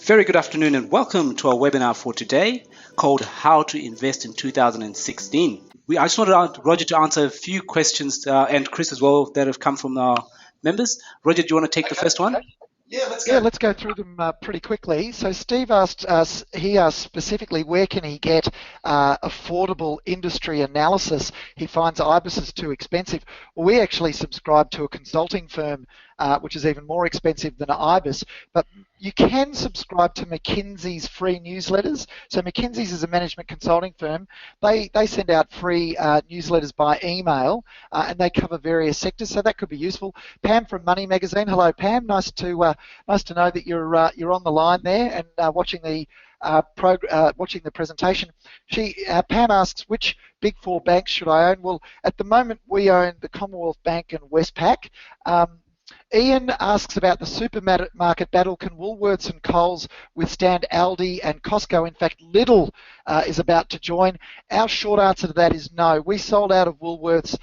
Very good afternoon and welcome to our webinar for today called How to Invest in 2016. I just wanted Roger to answer a few questions and Chris as well that have come from our members. Roger, do you want to take the first one? Yeah, let's go through them pretty quickly. So Steve asked specifically where can he get affordable industry analysis. He finds IBIS is too expensive. Well, we actually subscribe to a consulting firm which is even more expensive than IBIS, but you can subscribe to McKinsey's free newsletters. So McKinsey's is a management consulting firm. They send out free newsletters by email and they cover various sectors, so that could be useful. Pam from Money Magazine. Hello, Pam. Nice to know that you're on the line there and watching the presentation. Pam asks, which Big Four banks should I own? Well, at the moment we own the Commonwealth Bank and Westpac. Ian asks about the supermarket battle. Can Woolworths and Coles withstand Aldi and Costco? In fact, Lidl is about to join. Our short answer to that is no. We sold out of Woolworths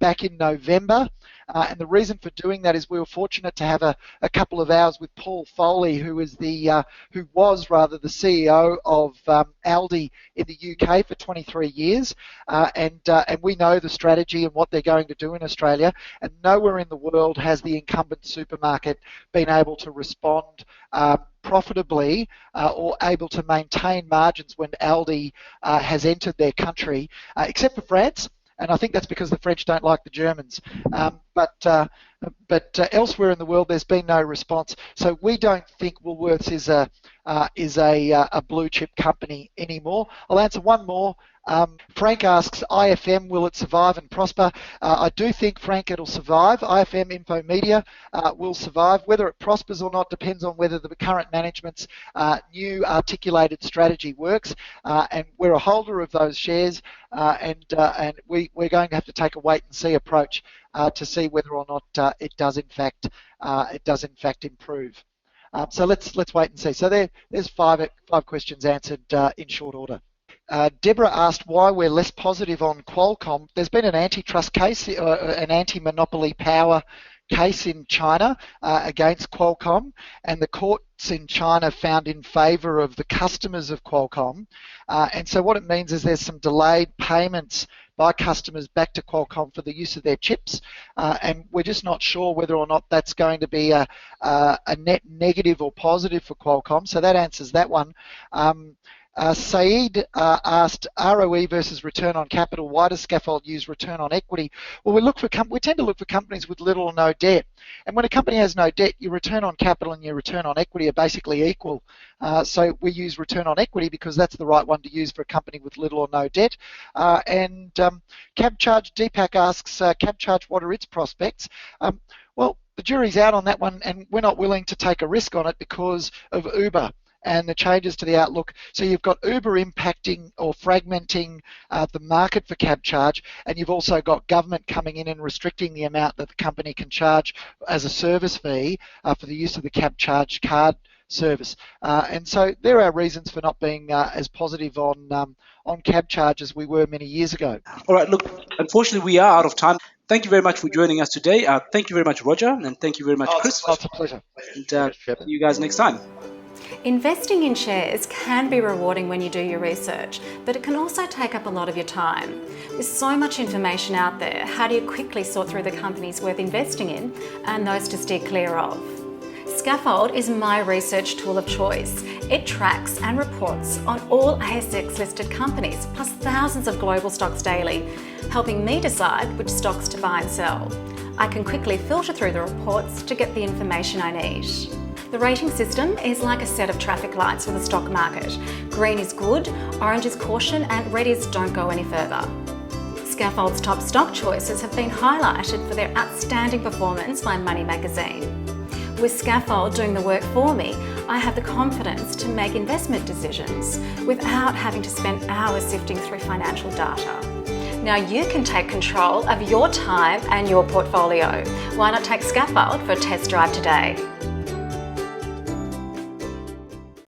back in November. And the reason for doing that is we were fortunate to have a couple of hours with Paul Foley, who was the CEO of Aldi in the UK for 23 years, and we know the strategy and what they're going to do in Australia. And nowhere in the world has the incumbent supermarket been able to respond profitably or able to maintain margins when Aldi has entered their country, except for France. And I think that's because the French don't like the Germans. But elsewhere in the world, there's been no response. So we don't think Woolworths is a blue chip company anymore. I'll answer one more. Frank asks, IFM, will it survive and prosper? I do think, Frank, it'll survive. IFM Infomedia will survive. Whether it prospers or not depends on whether the current management's new articulated strategy works. And we're a holder of those shares, and we're going to have to take a wait and see approach to see whether or not it does in fact improve. So let's wait and see. So there's five questions answered in short order. Deborah asked why we're less positive on Qualcomm. There's been an antitrust case, an anti-monopoly power case in China against Qualcomm, and the courts in China found in favour of the customers of Qualcomm. And so what it means is there's some delayed payments by customers back to Qualcomm for the use of their chips, and we're just not sure whether or not that's going to be a net negative or positive for Qualcomm. So that answers that one. Saeed asked ROE versus return on capital. Why does Skaffold use return on equity? Well, we tend to look for companies with little or no debt. And when a company has no debt, your return on capital and your return on equity are basically equal. So we use return on equity because that's the right one to use for a company with little or no debt. And Cabcharge, Deepak asks, Cabcharge, what are its prospects? Well, the jury's out on that one, and we're not willing to take a risk on it because of Uber and the changes to the outlook. So you've got Uber impacting or fragmenting the market for Cabcharge, and you've also got government coming in and restricting the amount that the company can charge as a service fee for the use of the Cabcharge card service. And so there are reasons for not being as positive on Cabcharge as we were many years ago. All right, look, unfortunately we are out of time. Thank you very much for joining us today. Thank you very much, Roger, and thank you very much, Chris. It's a pleasure. And see you guys next time. Investing in shares can be rewarding when you do your research, but it can also take up a lot of your time. There's so much information out there. How do you quickly sort through the companies worth investing in and those to steer clear of? Skaffold is my research tool of choice. It tracks and reports on all ASX listed companies, plus thousands of global stocks daily, helping me decide which stocks to buy and sell. I can quickly filter through the reports to get the information I need. The rating system is like a set of traffic lights for the stock market. Green is good, orange is caution, and red is don't go any further. Skaffold's top stock choices have been highlighted for their outstanding performance by Money Magazine. With Skaffold doing the work for me, I have the confidence to make investment decisions without having to spend hours sifting through financial data. Now you can take control of your time and your portfolio. Why not take Skaffold for a test drive today?